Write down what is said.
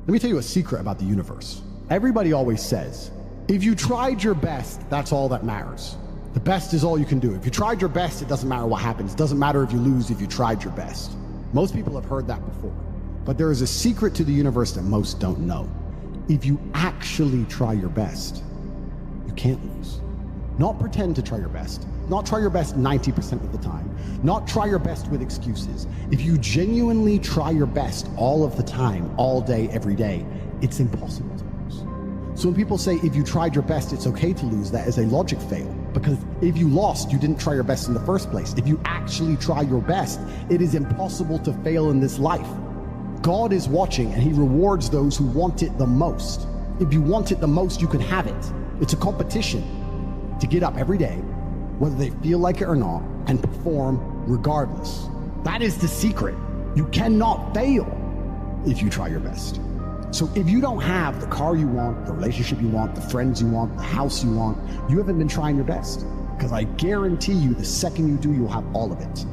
Let me tell you a secret about the universe. Everybody always says, if you tried your best, that's all that matters. The best is all you can do. If you tried your best, it doesn't matter what happens. It doesn't matter if you lose if you tried your best. Most people have heard that before. But there is a secret to the universe that most don't know. If you actually try your best, you can't lose. Not pretend to try your best. Not try your best 90% of the time. Not try your best with excuses. If you genuinely try your best all of the time, all day, every day, it's impossible to lose. So when people say, if you tried your best, it's okay to lose, that is a logic fail. Because if you lost, you didn't try your best in the first place. If you actually try your best, it is impossible to fail in this life. God is watching and he rewards those who want it the most. If you want it the most, you can have it. It's a competition to get up every day, whether they feel like it or not, and perform regardless. That is the secret. You cannot fail if you try your best. So if you don't have the car you want, the relationship you want, the friends you want, the house you want, you haven't been trying your best. Because I guarantee you the second you do, you'll have all of it.